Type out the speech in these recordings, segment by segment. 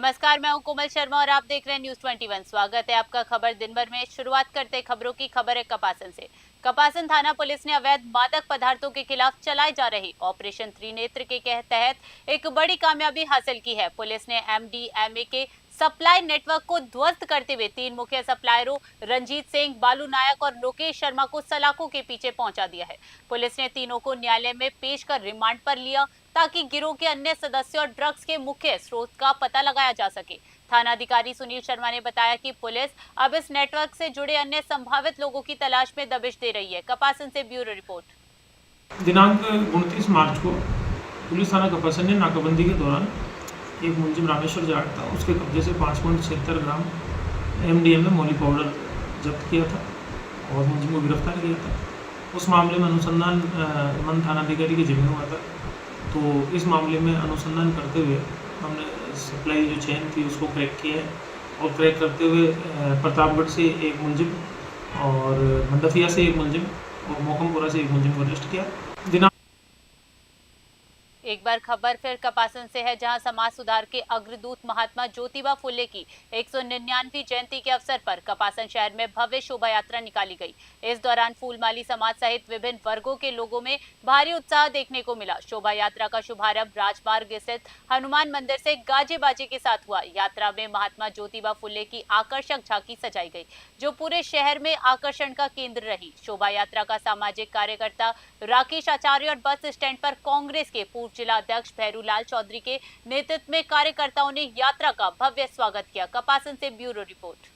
नमस्कार, मैं हूं कोमल शर्मा और आप देख रहे हैं न्यूज 21। स्वागत है आपका खबर दिन भर में। शुरुआत करते खबरों की। खबर है कपासन से। कपासन थाना पुलिस ने अवैध मादक पदार्थों के खिलाफ चलाए जा रहे ऑपरेशन त्रिनेत्र के तहत एक बड़ी कामयाबी हासिल की है। पुलिस ने एमडीएमए के सप्लाई नेटवर्क को ध्वस्त करते हुए 3 मुख्य सप्लायरों रंजीत सिंह, बालू नायक और लोकेश शर्मा को सलाखों के पीछे पहुंचा दिया है। पुलिस ने तीनों को न्यायालय में पेश कर रिमांड पर लिया ताकि गिरोह के अन्य सदस्यों और ड्रग्स के मुख्य स्रोत का पता लगाया जा सके। थानाधिकारी सुनील शर्मा ने बताया कि पुलिस अब इस नेटवर्क से जुड़े अन्य संभावित लोगों की तलाश में दबिश दे रही है। कपासन से ब्यूरो रिपोर्ट। दिनांक 29 मार्च को पुलिस थाना कपासन ने नाकाबंदी के दौरान एक मुलजिम रामेश्वर जाट था, उसके कब्जे से 5.76 ग्राम एमडीएमए मोली पाउडर जब्त किया था और मुलजिम को गिरफ्तार किया था। उस मामले में अनुसंधान मन थानाधिकारी के जिम्मे हुआ था। तो इस मामले में अनुसंधान करते हुए हमने सप्लाई जो चेन थी उसको क्रैक किया है और क्रैक करते हुए प्रतापगढ़ से एक मुलजिम और मंडफिया से एक मुलजिम और मोहम्मपुरा से एक मुलजिम को अरेस्ट किया। एक बार खबर फिर कपासन से है, जहां समाज सुधार के अग्रदूत महात्मा ज्योतिबा फुले की 199वीं जयंती के अवसर पर कपासन शहर में भव्य शोभा यात्रा निकाली गई। इस दौरान फूलमाली समाज सहित विभिन्न वर्गों के लोगों में भारी उत्साह देखने को मिला। शोभा यात्रा का शुभारंभ राजमार्ग स्थित हनुमान मंदिर से गाजे बाजे के साथ हुआ। यात्रा में महात्मा ज्योतिबा फुले की आकर्षक झांकी सजाई गई, जो पूरे शहर में आकर्षण का केंद्र रही। शोभा यात्रा का सामाजिक कार्यकर्ता राकेश आचार्य और बस स्टैंड पर कांग्रेस के पूर्व जिला अध्यक्ष भैरूलाल चौधरी के नेतृत्व में कार्यकर्ताओं ने यात्रा का भव्य स्वागत किया। कपासन से ब्यूरो रिपोर्ट।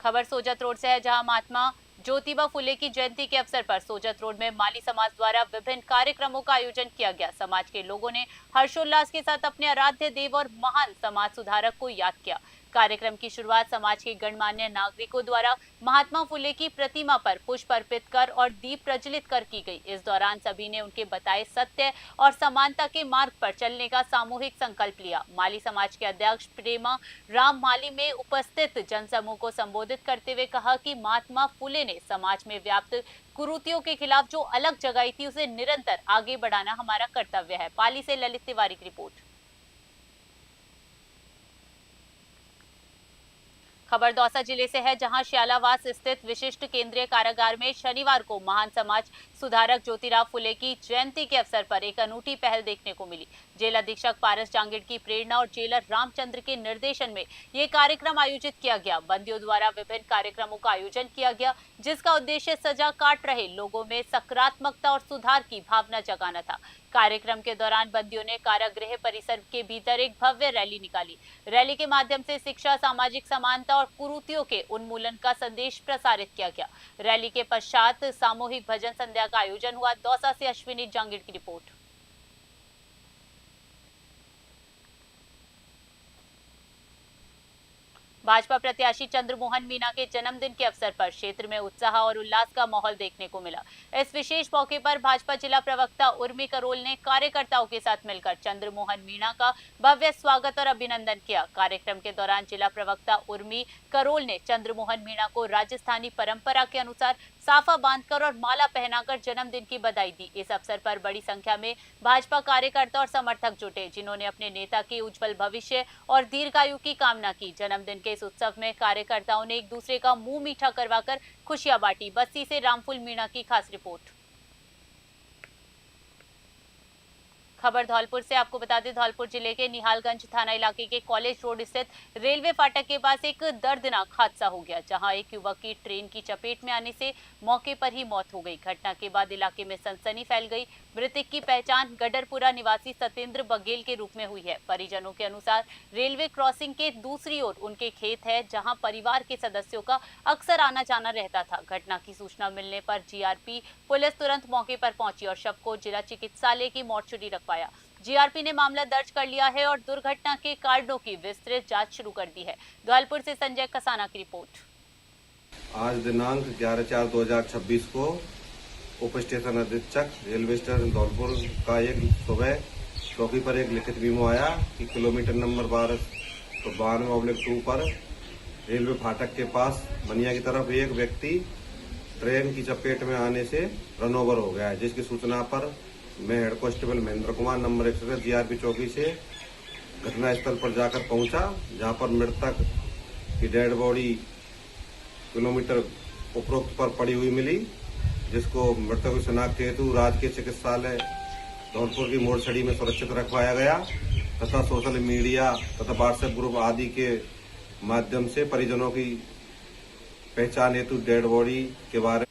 खबर सोजत रोड से है, जहां महात्मा ज्योतिबा फुले की जयंती के अवसर पर सोजत रोड में माली समाज द्वारा विभिन्न कार्यक्रमों का आयोजन किया गया। समाज के लोगों ने हर्षोल्लास के साथ अपने आराध्य देव और महान समाज सुधारक को याद किया। कार्यक्रम की शुरुआत समाज के गणमान्य नागरिकों द्वारा महात्मा फुले की प्रतिमा पर पुष्प अर्पित कर और दीप प्रज्वलित कर की गई। इस दौरान सभी ने उनके बताए सत्य और समानता के मार्ग पर चलने का सामूहिक संकल्प लिया। माली समाज के अध्यक्ष प्रेमा राम माली में उपस्थित जनसमूह को संबोधित करते हुए कहा कि महात्मा फुले ने समाज में व्याप्त कुरीतियों के खिलाफ जो अलग जगाई थी, उसे निरंतर आगे बढ़ाना हमारा कर्तव्य है। पाली से ललित तिवारी की रिपोर्ट। खबर दौसा जिले से है, जहां श्यालावास स्थित विशिष्ट केंद्रीय कारागार में शनिवार को महान समाज सुधारक ज्योतिराव फुले की जयंती के अवसर पर एक अनूठी पहल देखने को मिली। जेल अधीक्षक पारस जांगिड़ की प्रेरणा और जेलर रामचंद्र के निर्देशन में ये कार्यक्रम आयोजित किया गया। बंदियों द्वारा विभिन्न कार्यक्रमों का आयोजन किया गया, जिसका उद्देश्य सजा काट रहे लोगों में सकारात्मकता और सुधार की भावना जगाना था। कार्यक्रम के दौरान बंदियों ने कारागृह परिसर के भीतर एक भव्य रैली निकाली। रैली के माध्यम से शिक्षा, सामाजिक समानता और कुरीतियों के उन्मूलन का संदेश प्रसारित किया गया। रैली के पश्चात सामूहिक भजन संध्या का आयोजन हुआ। दौसा से अश्विनी जांगिड़ की रिपोर्ट। भाजपा प्रत्याशी चंद्रमोहन मीणा के जन्मदिन के अवसर पर क्षेत्र में उत्साह और उल्लास का माहौल देखने को मिला। इस विशेष मौके पर भाजपा जिला प्रवक्ता उर्मी करोल ने कार्यकर्ताओं के साथ मिलकर चंद्रमोहन मीणा का भव्य स्वागत और अभिनंदन किया। कार्यक्रम के दौरान जिला प्रवक्ता उर्मी करोल ने चंद्रमोहन मीणा को राजस्थानी परंपरा के अनुसार साफा बांधकर और माला पहनाकर जन्मदिन की बधाई दी। इस अवसर पर बड़ी संख्या में भाजपा कार्यकर्ता और समर्थक जुटे, जिन्होंने अपने नेता के उज्जवल भविष्य और दीर्घायु की कामना की। जन्मदिन के इस उत्सव में कार्यकर्ताओं ने एक दूसरे का मुंह मीठा करवाकर खुशियां बांटी। बस्ती से रामफुल मीणा की खास रिपोर्ट। खबर धौलपुर से। आपको बता दें, धौलपुर जिले के निहालगंज थाना इलाके के कॉलेज रोड स्थित रेलवे फाटक के पास एक दर्दनाक हादसा हो गया, जहां एक युवक की ट्रेन की चपेट में आने से मौके पर ही मौत हो गई। घटना के बाद इलाके में सनसनी फैल गई। मृतक की पहचान गडरपुरा निवासी सत्येंद्र बघेल के रूप में हुई है। परिजनों के अनुसार रेलवे क्रॉसिंग के दूसरी ओर उनके खेत है, जहां परिवार के सदस्यों का अक्सर आना जाना रहता था। घटना की सूचना मिलने पर जीआरपी पुलिस तुरंत मौके पर पहुंची और शव को जिला चिकित्सालय की मोर्चरी रखवाया। जीआरपी ने मामला दर्ज कर लिया है और दुर्घटना के कारणों की विस्तृत जांच शुरू कर दी है। धौलपुर से संजय कसाना की रिपोर्ट। आज दिनांक 11/4/2026 को उप स्टेशन अधीक्षक रेलवे स्टेशन धौलपुर का एक सुबह चौकी पर एक लिखित मेमो आया कि किलोमीटर नंबर 1292/2 पर रेलवे फाटक के पास बनिया की तरफ एक व्यक्ति ट्रेन की चपेट में आने से रन ओवर हो गया है, जिसकी सूचना पर मैं head constable Mahendra Kumar number 110 GRP चौकी से घटनास्थल पर जाकर पहुंचा, जहां पर मृतक की डेड बॉडी किलोमीटर उपरोक्त पर पड़ी हुई मिली, जिसको मृतक की शिनाख्त हेतु राजकीय चिकित्सालय धौलपुर की मोरछड़ी में सुरक्षित रखवाया गया तथा सोशल मीडिया तथा व्हाट्सएप ग्रुप आदि के माध्यम से परिजनों की पहचान हेतु डेड बॉडी के बारे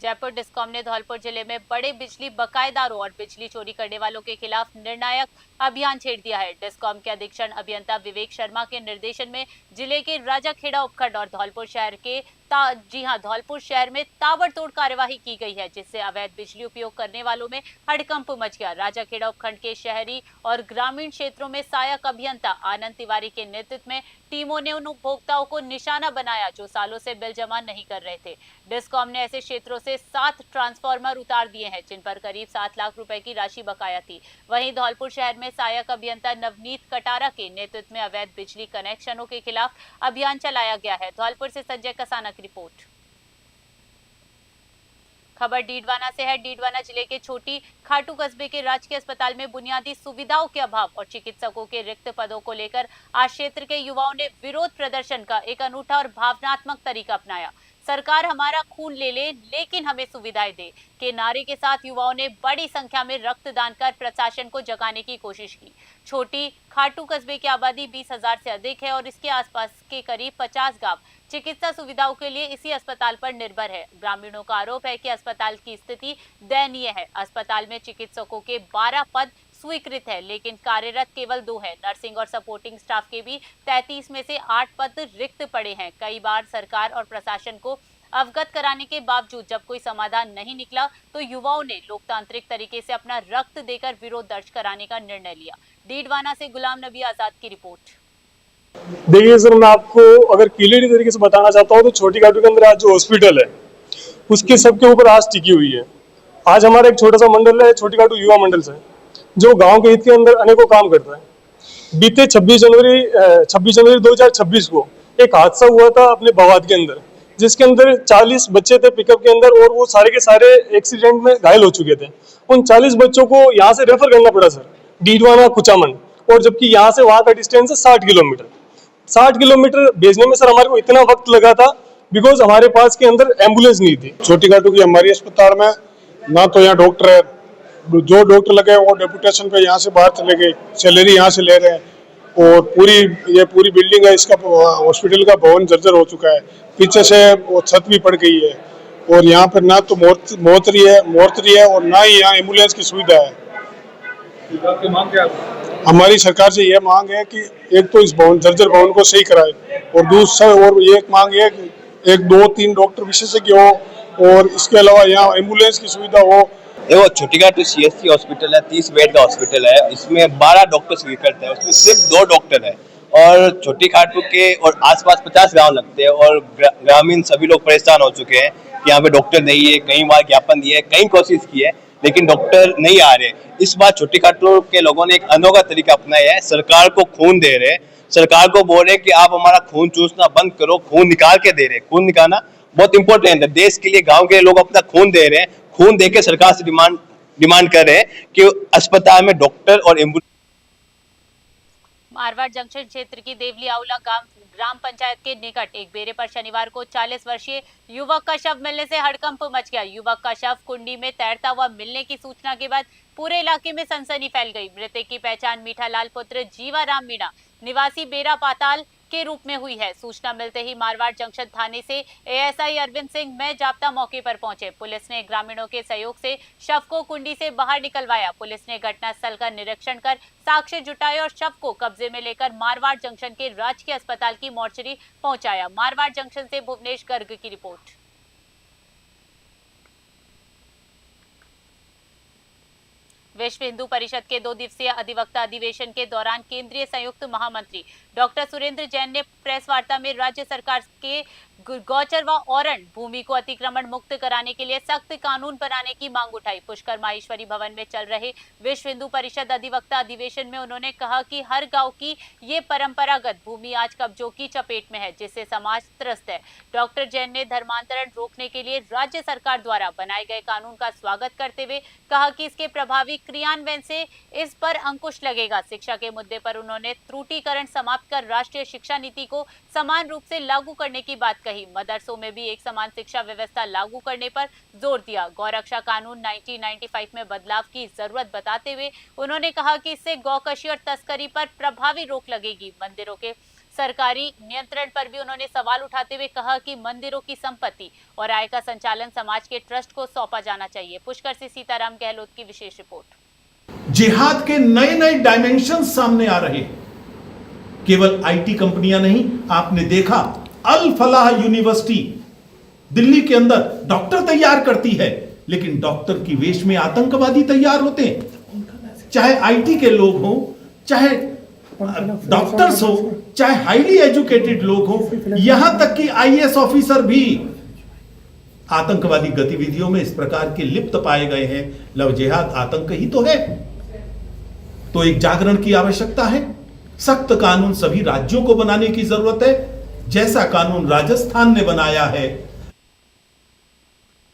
जयपुर डिस्कॉम ने धौलपुर जिले में बड़े बिजली बकायेदारों और बिजली चोरी करने वालों के खिलाफ निर्णायक अभियान छेड़ दिया है। डिस्कॉम के अधीक्षण अभियंता विवेक शर्मा के निर्देशन में जिले के राजाखेड़ा उपखंड और धौलपुर शहर के धौलपुर शहर में ताबड़तोड़ कार्यवाही की गई है, जिससे अवैध बिजली उपयोग करने वालों में हड़कंप मच गया। राजाखेड़ा उपखंड के शहरी और ग्रामीण क्षेत्रों में सहायक अभियंता आनंद तिवारी के नेतृत्व में टीमों ने उन उपभोक्ताओं को निशाना बनाया जो सालों से बिल जमा नहीं कर रहे थे। डिस्कॉम ने ऐसे क्षेत्रों से 7 ट्रांसफार्मर उतार दिए हैं, जिन पर करीब 7 लाख रुपए की राशि बकाया थी। वहीं धौलपुर शहर में सहायक अभियंता नवनीत कटारा के नेतृत्व में अवैध बिजली कनेक्शनों के खिलाफ अभियान चलाया गया है। धौलपुर से संजय कसाना की रिपोर्ट। खबर डीडवाना से है। डीडवाना जिले के छोटी खाटू कस्बे के राजकीय अस्पताल में बुनियादी सुविधाओं के अभाव और चिकित्सकों के रिक्त पदों को लेकर आज क्षेत्र के युवाओं ने विरोध प्रदर्शन का एक अनूठा और भावनात्मक तरीका अपनाया। सरकार हमारा खून ले ले लेकिन हमें सुविधाएं दे के नारे के साथ युवाओं ने बड़ी संख्या में रक्तदान कर प्रशासन को जगाने की कोशिश की। छोटी खाटू कस्बे की आबादी 20,000 से अधिक है और इसके आसपास के करीब 50 गांव चिकित्सा सुविधाओं के लिए इसी अस्पताल पर निर्भर है। ग्रामीणों का आरोप है कि अस्पताल की स्थिति दयनीय है। अस्पताल में चिकित्सकों के 12 पद स्वीकृत है, लेकिन कार्यरत केवल 2 है। नर्सिंग और सपोर्टिंग स्टाफ के भी 33 में से 8 पद रिक्त पड़े हैं। कई बार सरकार और प्रशासन को अवगत कराने के बावजूद जब कोई समाधान नहीं निकला तो युवाओं ने लोकतांत्रिक तरीके से अपना रक्त देकर विरोध दर्ज कराने का निर्णय लिया। डीडवाना से गुलाम नबी आजाद की रिपोर्ट। देखिए सर, मैं आपको अगर क्लियर तरीके से बताना चाहता हूँ तो छोटी खाटू के अंदर आज जो हॉस्पिटल है उसके सबके ऊपर आज टिकी हुई है। आज हमारा एक छोटा सा मंडल है, छोटी खाटू युवा मंडल से, जो गांव के हित के अंदर अनेकों काम करता है। बीते 26 जनवरी 2026 को एक हादसा हुआ था अपने बवाद के अंदर, जिसके अंदर 40 बच्चे थे पिकअप के अंदर और वो सारे के सारे एक्सीडेंट में घायल हो चुके थे। उन 40 बच्चों को यहाँ से रेफर करना पड़ा सर, डीडवाना कुचामन, और जबकि यहाँ से वहाँ का डिस्टेंस है 60 किलोमीटर। 60 किलोमीटर भेजने में सर हमारे को इतना वक्त लगा था बिकॉज हमारे पास के अंदर एम्बुलेंस नहीं थी। छोटी खाटू की हमारी अस्पताल में ना तो यहाँ डॉक्टर है, जो डॉक्टर लगे वो डेपुटेशन पे यहाँ से बाहर चले गए, सैलरी यहाँ से ले रहे हैं, और पूरी बिल्डिंग है इसका, हॉस्पिटल का भवन जर्जर हो चुका है, पीछे से वो छत भी पड़ गई है, और यहाँ पर ना तो मोर्चरी है और ना ही यहाँ एम्बुलेंस की सुविधा है। हमारी सरकार से यह मांग है कि एक तो इस जर्जर भवन को सही कराए, और दूसरा और एक मांग है कि 1, 2, 3 डॉक्टर विशेषज्ञ हो, और इसके अलावा यहाँ एम्बुलेंस की सुविधा हो। देखो, छोटी खाटू CSC हॉस्पिटल है, 30 बेड का हॉस्पिटल है, इसमें 12 डॉक्टर स्वीकृत है, उसमें सिर्फ 2 डॉक्टर है, और छोटी खाटू के और आसपास 50 गांव लगते हैं, और ग्रामीण सभी लोग परेशान हो चुके हैं कि यहाँ पे डॉक्टर नहीं है। कई बार ज्ञापन दिए, कई कोशिश की है, लेकिन डॉक्टर नहीं आ रहे। इस बार छोटी खाटू के लोगों ने एक अनोखा तरीका अपनाया है, सरकार को खून दे रहे, सरकार को बोल रहे कि आप हमारा खून चूसना बंद करो, खून निकाल के दे रहे। खून निकालना बहुत इंपॉर्टेंट है देश के लिए। गांव के लोग अपना खून दे रहे हैं, खून देके सरकार से डिमांड कर रहे हैं कि अस्पताल में डॉक्टर और एम्बुलेंस। मारवाड़ जंक्शन क्षेत्र की देवली आउला ग्राम पंचायत के निकट एक बेरे पर शनिवार को 40 वर्षीय युवक का शव मिलने से हड़कंप मच गया। युवक का शव कुंडी में तैरता हुआ मिलने की सूचना के बाद पूरे इलाके में सनसनी फैल गई। मृतक की पहचान मीठालाल पुत्र जीवाराम मीणा निवासी बेरा पाताल के रूप में हुई है। सूचना मिलते ही मारवाड़ जंक्शन थाने से ASI अरविंद सिंह मैं जाप्ता मौके पर पहुंचे। पुलिस ने ग्रामीणों के सहयोग से शव को कुंडी से बाहर निकलवाया। पुलिस ने घटनास्थल का निरीक्षण कर साक्ष्य जुटाए और शव को कब्जे में लेकर मारवाड़ जंक्शन के राजकीय अस्पताल की मोर्चरी पहुंचाया। मारवाड़ जंक्शन से भुवनेश गर्ग की रिपोर्ट। विश्व हिंदू परिषद के 2 दिवसीय अधिवक्ता अधिवेशन के दौरान केंद्रीय संयुक्त महामंत्री डॉक्टर सुरेंद्र जैन ने प्रेस वार्ता में राज्य सरकार के गौचर व औरण भूमि को अतिक्रमण मुक्त कराने के लिए सख्त कानून बनाने की मांग उठाई। पुष्कर माहेश्वरी भवन में चल रहे विश्व हिंदू परिषद अधिवक्ता अधिवेशन में उन्होंने कहा कि हर गांव की ये परंपरागत भूमि आज कब्जों की चपेट में है, जिससे समाज त्रस्त है। डॉक्टर जैन ने धर्मांतरण रोकने के लिए राज्य सरकार द्वारा बनाए गए कानून का स्वागत करते हुए कहा कि इसके प्रभावी क्रियान्वयन से इस पर अंकुश लगेगा। शिक्षा के मुद्दे पर उन्होंने त्रुटिकरण समाप्त कर राष्ट्रीय शिक्षा नीति को समान रूप से लागू करने की बात कही। मदरसों में भी एक समान शिक्षा व्यवस्था लागू करने पर जोर दिया। गौरक्षा कानून 1995 में बदलाव की जरूरत बताते हुए उन्होंने कहा कि इससे गौकशी और तस्करी पर प्रभावी रोक लगेगी। मंदिरों के सरकारी नियंत्रण पर भी उन्होंने सवाल उठाते हुए कहा कि मंदिरों की संपत्ति और आय का संचालन समाज के ट्रस्ट को सौंपा जाना चाहिए। पुष्कर से सीताराम गहलोत की विशेष रिपोर्ट। जिहाद के नए नए डायमेंशन सामने आ रहे हैं। केवल आईटी कंपनियां नहीं, आपने देखा अल फलाह यूनिवर्सिटी दिल्ली के अंदर डॉक्टर तैयार करती है, लेकिन डॉक्टर की वेश में आतंकवादी तैयार होते हैं। चाहे आईटी के लोग हों, चाहे डॉक्टर्स हो, चाहे हाईली एजुकेटेड लोग हो, यहां तक कि आईएएस ऑफिसर भी आतंकवादी गतिविधियों में इस प्रकार के लिप्त पाए गए हैं। लव जिहाद आतंक ही तो है। तो एक जागरण की आवश्यकता है। सख्त कानून सभी राज्यों को बनाने की जरूरत है, जैसा कानून राजस्थान ने बनाया है।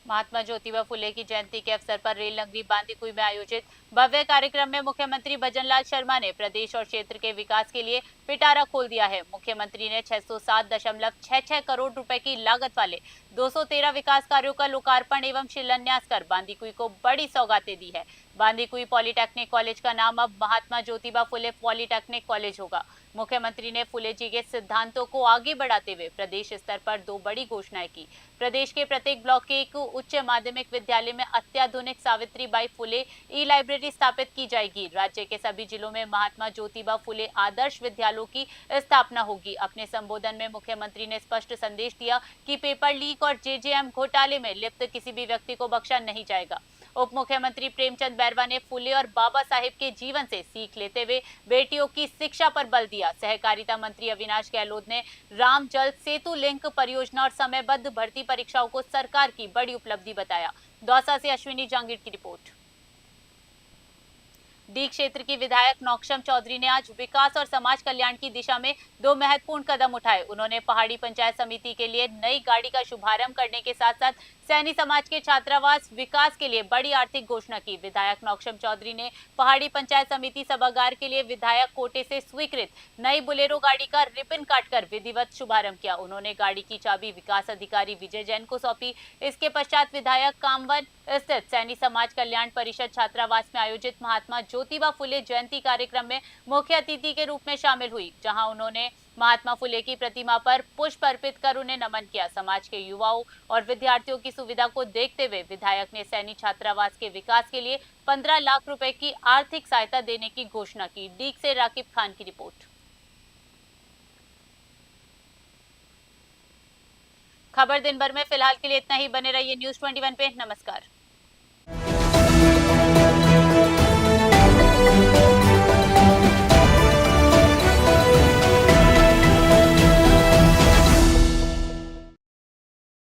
महात्मा ज्योतिबा फुले की जयंती के अवसर पर रेल नगरी बांदीकुई में आयोजित भव्य कार्यक्रम में मुख्यमंत्री भजनलाल शर्मा ने प्रदेश और क्षेत्र के विकास के लिए पिटारा खोल दिया है। मुख्यमंत्री ने 607.66 करोड़ रुपए की लागत वाले 213 विकास कार्यों का लोकार्पण एवं शिलान्यास कर बांदीकुई को बड़ी सौगातें दी है। बांदीकुई पॉलिटेक्निक कॉलेज का नाम अब महात्मा ज्योतिबा फुले पॉलिटेक्निक कॉलेज होगा। मुख्यमंत्री ने फुले जी के सिद्धांतों को आगे बढ़ाते हुए प्रदेश स्तर पर 2 बड़ी घोषणाएं की। प्रदेश के प्रत्येक ब्लॉक के एक उच्च माध्यमिक विद्यालय में अत्याधुनिक सावित्रीबाई फुले ई लाइब्रेरी स्थापित की जाएगी। राज्य के सभी जिलों में महात्मा ज्योतिबा फुले आदर्श विद्यालयों की स्थापना होगी। अपने संबोधन में मुख्यमंत्री ने स्पष्ट संदेश दिया कि पेपर लीक और जेजेएम घोटाले में लिप्त किसी भी व्यक्ति को बख्शा नहीं जाएगा। उप मुख्यमंत्री प्रेमचंद बैरवा ने फुले और बाबा साहेब के जीवन से सीख लेते हुए बेटियों की शिक्षा पर बल दिया। सहकारिता मंत्री अविनाश गहलोत ने राम जल सेतु लिंक परियोजना और समयबद्ध भर्ती परीक्षाओं को सरकार की बड़ी उपलब्धि बताया। दौसा से अश्विनी जांगीर की रिपोर्ट। डी क्षेत्र की विधायक नौक्षम चौधरी ने आज विकास और समाज कल्याण की दिशा में 2 महत्वपूर्ण कदम उठाए। उन्होंने पहाड़ी पंचायत समिति के लिए नई गाड़ी का शुभारंभ करने के साथ साथ सैनी समाज के छात्रावास विकास के लिए बड़ी आर्थिक घोषणा की। विधायक नौक्षम चौधरी ने पहाड़ी पंचायत समिति सभागार के लिए विधायक कोटे से स्वीकृत नई बुलेरो गाड़ी का रिबन काटकर विधिवत शुभारंभ किया। उन्होंने गाड़ी की चाबी विकास अधिकारी विजय जैन को सौंपी। इसके पश्चात विधायक कामवन स्थित सैनी समाज कल्याण परिषद छात्रावास में आयोजित महात्मा ज्योतिबा फुले जयंती कार्यक्रम में मुख्य अतिथि के रूप में शामिल हुई, जहां उन्होंने महात्मा फुले की प्रतिमा पर पुष्प अर्पित कर उन्हें नमन किया। समाज के युवाओं और विद्यार्थियों की सुविधा को देखते हुए विधायक ने सैनी छात्रावास के विकास के लिए 15 लाख रुपए की आर्थिक सहायता देने की घोषणा की। डीग से राकिब खान की रिपोर्ट। खबर दिन भर में फिलहाल के लिए इतना ही। बने रहिए न्यूज़ 21 पे। नमस्कार।